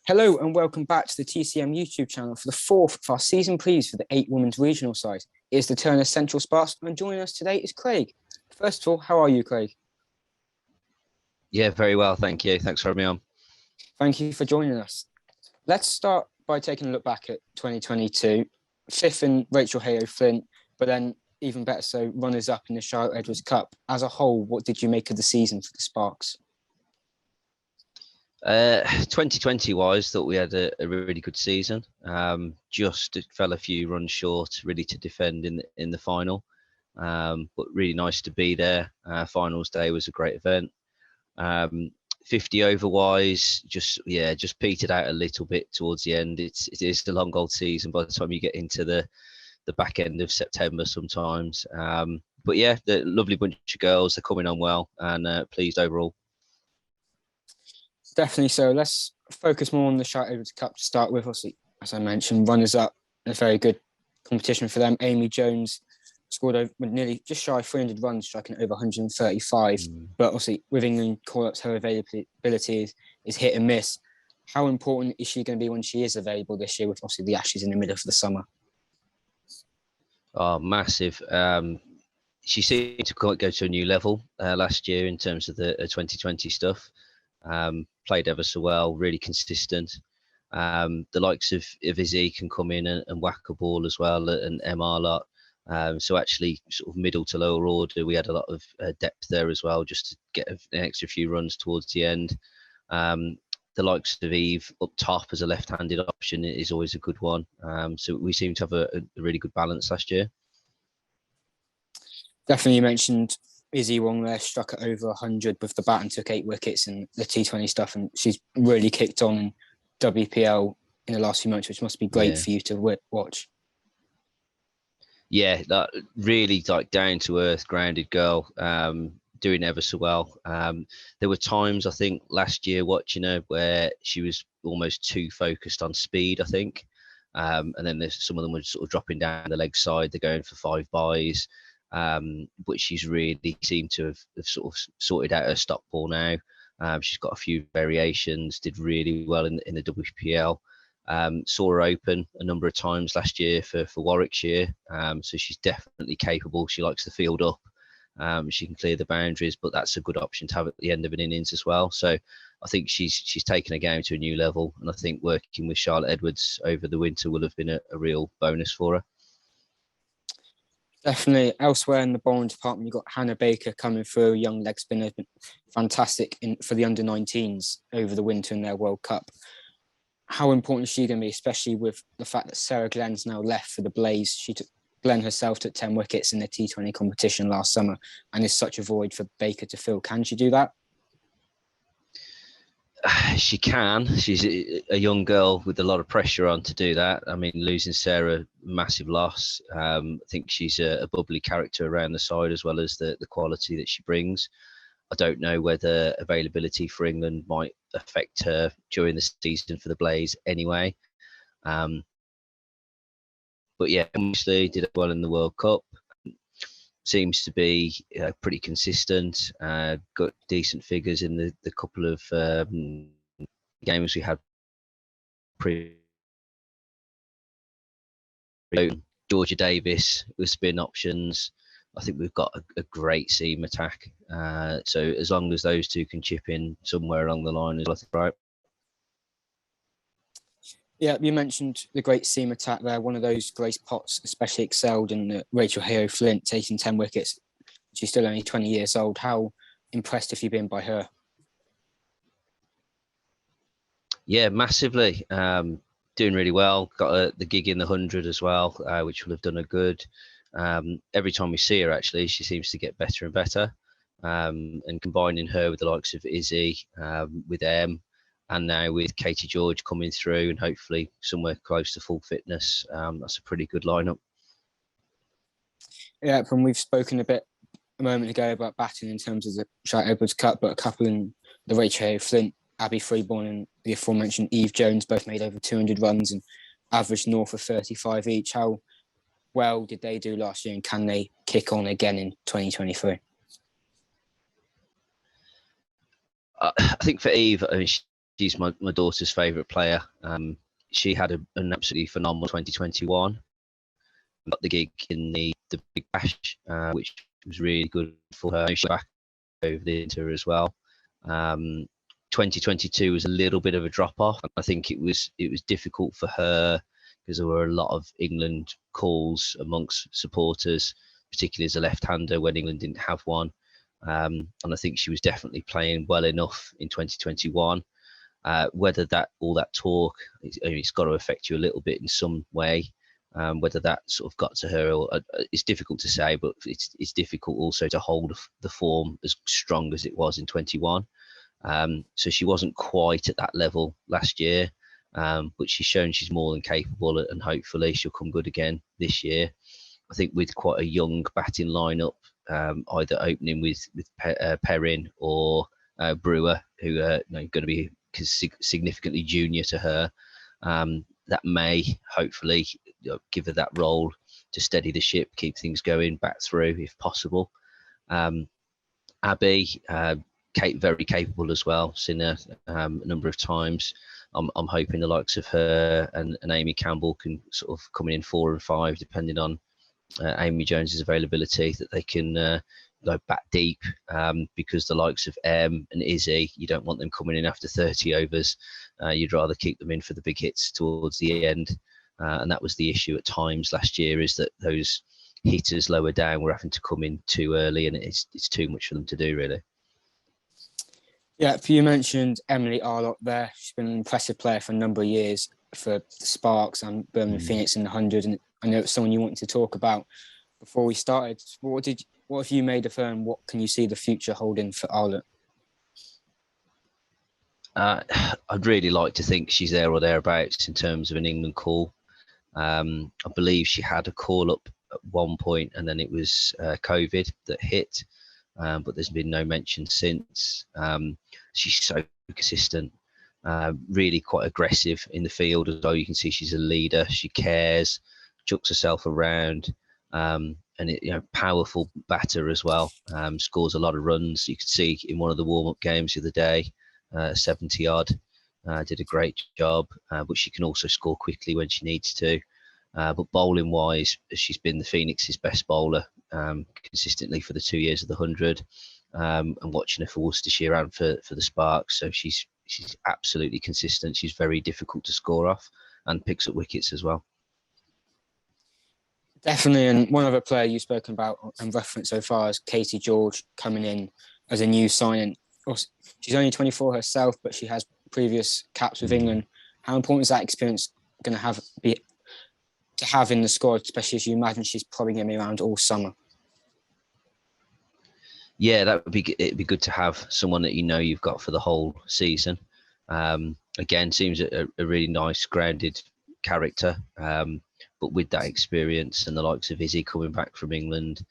Hello and welcome back to the TCM YouTube channel for the fourth of our season previews for the 8 women's regional side. It is the Turner Central Sparks, and joining us today is Craig. First of all, how are you, Craig? Yeah, very well, thank you. Thanks for having me on. Thank you for joining us. Let's start by taking a look back at 2022. Fifth in Rachel Hayo Flint, but then even better so, runners-up in the Charlotte Edwards Cup. As a whole, what did you make of the season for the Sparks? 2020-wise, thought we had a really good season. Just fell a few runs short, really, to defend in the final. But really nice to be there. Finals day was a great event. 50 over-wise, just petered out a little bit towards the end. It is the long old season by the time you get into the back end of September sometimes. But yeah, the lovely bunch of girls. They're coming on well, and pleased overall. Definitely so. Let's focus more on the Charlotte Edwards Cup to start with. Obviously, as I mentioned, runners-up, a very good competition for them. Amy Jones scored over nearly just shy of 300 runs, striking over 135. But obviously, with England call-ups, her availability is hit and miss. How important is she going to be when she is available this year, with obviously the Ashes in the middle of the summer? Oh, massive. She seemed to go to a new level last year in terms of the 2020 stuff. Played ever so well, really consistent. The likes of Izzy can come in and whack a ball as well, and MR lot. So actually, sort of middle to lower order, we had a lot of depth there as well, just to get an extra few runs towards the end. The likes of Eve up top as a left-handed option is always a good one. So we seem to have a really good balance last year. Definitely, you mentioned Izzy Wong there, struck at over 100 with the bat and took 8 wickets in the T20 stuff, and she's really kicked on in WPL in the last few months, which must be great for you to watch. Yeah, that really down to earth, grounded girl, doing ever so well. There were times, I think, last year watching her where she was almost too focused on speed, I think. And then there's some of them were sort of dropping down the leg side, they're going for 5 byes. But she's really seemed to have sort of sorted out her stop ball now. She's got a few variations, did really well in the WPL. Saw her open a number of times last year for Warwickshire. So she's definitely capable. She likes to field up. She can clear the boundaries, but that's a good option to have at the end of an innings as well. So I think she's taken a game to a new level, and I think working with Charlotte Edwards over the winter will have been a real bonus for her. Definitely. Elsewhere in the bowling department, you've got Hannah Baker coming through, young leg spinner, fantastic for the under-19s over the winter in their World Cup. How important is she going to be, especially with the fact that Sarah Glenn's now left for the Blaze? Glenn herself took 10 wickets in the T20 competition last summer, and is such a void for Baker to fill. Can she do that? She can. She's a young girl with a lot of pressure on to do that. I mean, losing Sarah, massive loss. I think she's a bubbly character around the side, as well as the quality that she brings. I don't know whether availability for England might affect her during the season for the Blaze anyway. But yeah, obviously did well in the World Cup. Seems to be pretty consistent. Got decent figures in the couple of games we had. Georgia Davis with spin options. I think we've got a great seam attack. So as long as those two can chip in somewhere along the line, is right. Yeah, you mentioned the great seam attack there. One of those, Grace Potts, especially excelled in Rachel Hayo Flint, taking 10 wickets. She's still only 20 years old. How impressed have you been by her? Yeah, massively. Doing really well. Got the gig in the 100 as well, which will have done her good. Every time we see her, actually, she seems to get better and better. And combining her with the likes of Izzy, with and now with Katie George coming through and hopefully somewhere close to full fitness, that's a pretty good lineup. Yeah, and we've spoken a moment ago about batting in terms of the Charlotte Edwards Cup, but a couple in the Rachel Hayo Flint, Abby Freeborn and the aforementioned Eve Jones both made over 200 runs and averaged north of 35 each. well did they do last year, and can they kick on again in 2023? I think for Eve, I mean, she's my daughter's favourite player. She had an absolutely phenomenal 2021. Got the gig in the Big Bash, which was really good for her. She back over the winter as well. 2022 was a little bit of a drop off. I think it was difficult for her because there were a lot of England calls amongst supporters, particularly as a left-hander when England didn't have one. And I think she was definitely playing well enough in 2021. Whether all that talk, it's got to affect you a little bit in some way. Whether that sort of got to her, or it's difficult to say, but it's difficult also to hold the form as strong as it was in 21. So she wasn't quite at that level last year, but she's shown she's more than capable, and hopefully she'll come good again this year. I think with quite a young batting lineup, either opening with Perrin or Brewer, who are going to be significantly junior to her, that may hopefully give her that role to steady the ship, keep things going back through if possible. Abby, very capable as well. Seen her a number of times. I'm hoping the likes of her and Amy Campbell can sort of come in 4 and 5, depending on Amy Jones's availability, that they can go back deep, because the likes of Em and Izzy, you don't want them coming in after 30 overs. You'd rather keep them in for the big hits towards the end. And that was the issue at times last year, is that those hitters lower down were having to come in too early, and it's too much for them to do, really. Yeah, you mentioned Emily Arlott there. She's been an impressive player for a number of years for the Sparks and Birmingham Phoenix in the 100. And I know it's someone you wanted to talk about before we started. What have you made of her, and what can you see the future holding for Arlott? I'd really like to think she's there or thereabouts in terms of an England call. I believe she had a call up at one point, and then it was COVID that hit. But there's been no mention since. She's so consistent, really quite aggressive in the field as well. You can see she's a leader. She cares, chucks herself around, and powerful batter as well. Scores a lot of runs. You could see in one of the warm-up games the other day, 70 odd. Did a great job, but she can also score quickly when she needs to. But bowling wise, she's been the Phoenix's best bowler consistently for the 2 years of the 100, and watching her for Worcestershire and for the Sparks. So she's absolutely consistent. She's very difficult to score off, and picks up wickets as well. Definitely. And one other player you've spoken about and referenced so far is Katie George, coming in as a new signing. She's only 24 herself, but she has previous caps with England. How important is that experience going to have in the squad, especially as you imagine she's probably going to be around all summer? Yeah, it'd be good to have someone that you've got for the whole season. Again, seems a really nice, grounded character, but with that experience and the likes of Izzy coming back from England,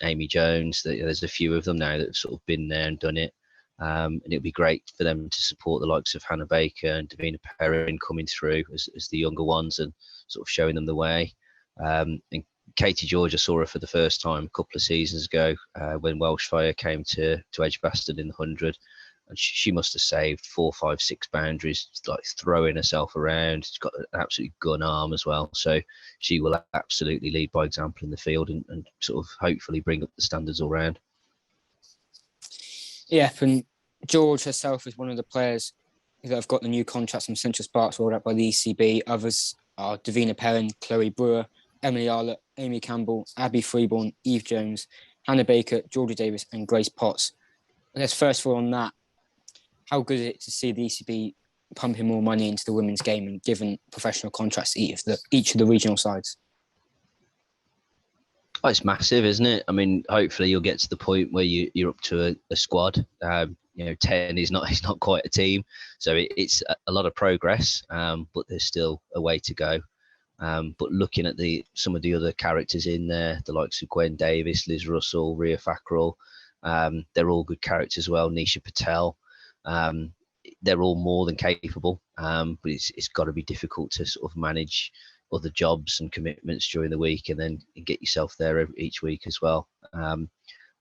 Amy Jones, there's a few of them now that have sort of been there and done it. And it'd be great for them to support the likes of Hannah Baker and Davina Perrin coming through as the younger ones, and sort of showing them the way. And Katie George, I saw her for the first time a couple of seasons ago when Welsh Fire came to Edgbaston in the 100. And she must have saved 4, 5, 6 boundaries, like throwing herself around. She's got an absolute gun arm as well. So she will absolutely lead by example in the field, and sort of hopefully bring up the standards all round. Yeah, and George herself is one of the players that have got the new contracts from Central Sparks rolled out by the ECB. Others are Davina Perrin, Chloe Brewer, Emily Arlott, Amy Campbell, Abby Freeborn, Eve Jones, Hannah Baker, Georgia Davis, and Grace Potts. I guess first of all on that, how good is it to see the ECB pumping more money into the women's game and giving professional contracts to each of the regional sides? Oh, it's massive, isn't it? I mean, hopefully you'll get to the point where you're up to a squad. 10 is not quite a team, so it's a lot of progress, but there's still a way to go. But looking at some of the other characters in there, the likes of Gwen Davis, Liz Russell, Ria Fackrell, they're all good characters as well. Nisha Patel, they're all more than capable, but it's got to be difficult to sort of manage other jobs and commitments during the week, and then get yourself there each week as well.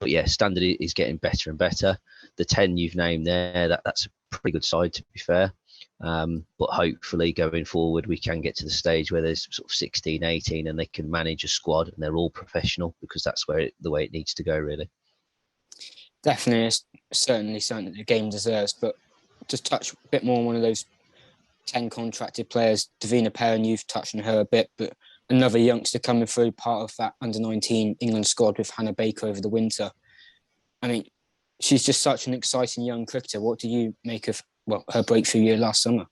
But yeah, standard is getting better and better. The 10 you've named there, that's a pretty good side, to be fair. But hopefully going forward, we can get to the stage where there's sort of 16, 18, and they can manage a squad and they're all professional, because that's the way it needs to go, really. Definitely, it's certainly something that the game deserves. But just touch a bit more on one of those 10 contracted players, Davina Perrin, you've touched on her a bit, but another youngster coming through, part of that under-19 England squad with Hannah Baker over the winter. I mean, she's just such an exciting young cricketer. What do you make of her breakthrough year last summer?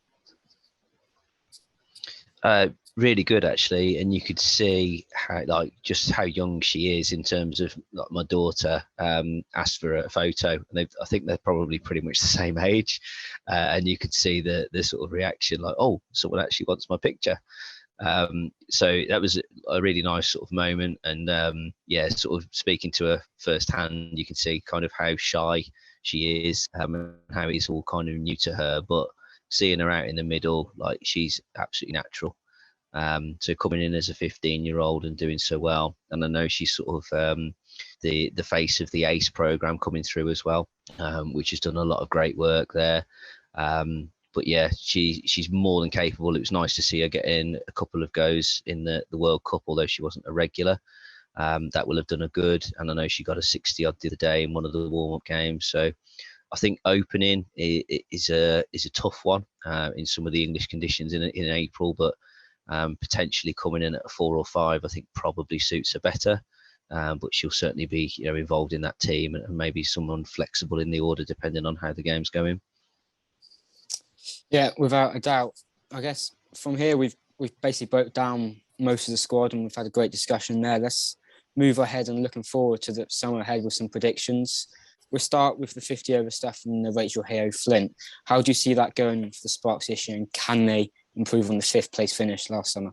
Really good, actually, and you could see how young she is in terms of, like, my daughter asked for a photo, and I think they're probably pretty much the same age, and you could see the sort of reaction, like, oh, someone actually wants my picture. So that was a really nice sort of moment, and sort of speaking to her firsthand, you can see kind of how shy she is, and how it's all kind of new to her, but seeing her out in the middle, like, she's absolutely natural. So coming in as a 15-year-old and doing so well, and I know she's sort of the face of the ACE program coming through as well, which has done a lot of great work there. But yeah, she's more than capable. It was nice to see her get in a couple of goes in the World Cup, although she wasn't a regular. That will have done her good, and I know she got a 60 odd the other day in one of the warm-up games. So I think opening is a tough one in some of the English conditions in April, but potentially coming in at a 4 or 5, I think probably suits her better. But she'll certainly be, involved in that team, and maybe someone flexible in the order depending on how the game's going. Yeah, without a doubt. I guess from here we've basically broke down most of the squad, and we've had a great discussion there. Let's move ahead and looking forward to the summer ahead with some predictions. We'll start with the 50 over stuff from the Rachel Heo Flint. How do you see that going for the Sparks this year, and can they improve on the 5th place finish last summer?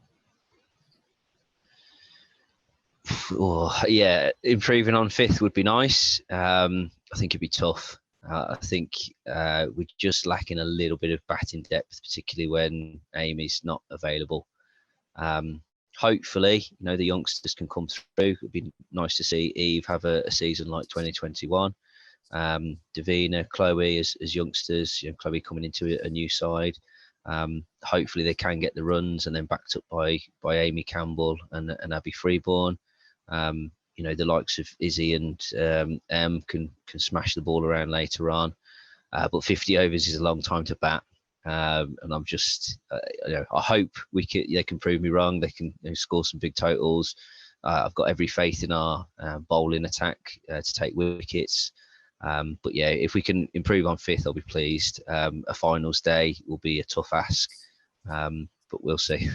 Oh, yeah, improving on 5th would be nice. I think it'd be tough. I think we're just lacking a little bit of batting depth, particularly when Amy's not available. Hopefully, the youngsters can come through. It'd be nice to see Eve have a season like 2021. Davina, Chloe as youngsters, Chloe coming into a new side. Hopefully they can get the runs, and then backed up by Amy Campbell and Abby Freeborn. The likes of Izzy and Em can smash the ball around later on. But 50 overs is a long time to bat. And I'm just, I hope they can prove me wrong. They can score some big totals. I've got every faith in our bowling attack to take wickets. But yeah, if we can improve on 5th, I'll be pleased. A finals day will be a tough ask, but we'll see.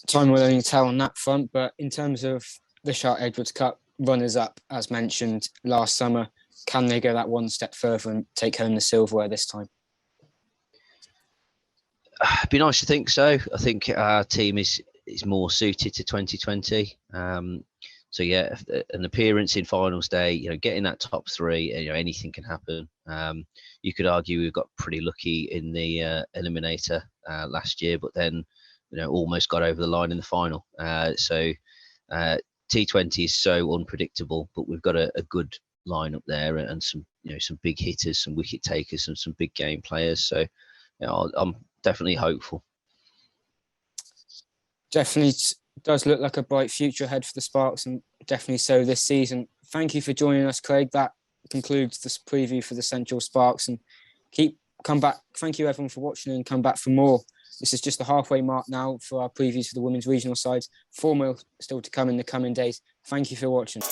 Time will only tell on that front, but in terms of the Shark Edwards Cup runners-up, as mentioned last summer, can they go that one step further and take home the silverware this time? It'd be nice to think so. I think our team is more suited to 2020. So yeah, an appearance in finals day, getting that top 3, anything can happen. You could argue we've got pretty lucky in the eliminator last year, but then almost got over the line in the final. So T20 is so unpredictable, but we've got a good lineup there, and some big hitters, some wicket takers, and some big game players. So I'm definitely hopeful. Definitely does look like a bright future ahead for the Sparks, and definitely so this season. Thank you for joining us, Craig. That concludes this preview for the Central Sparks, and come back. Thank you everyone for watching, and come back for more. This is just the halfway mark now for our previews for the women's regional sides. 4 more still to come in the coming days. Thank you for watching.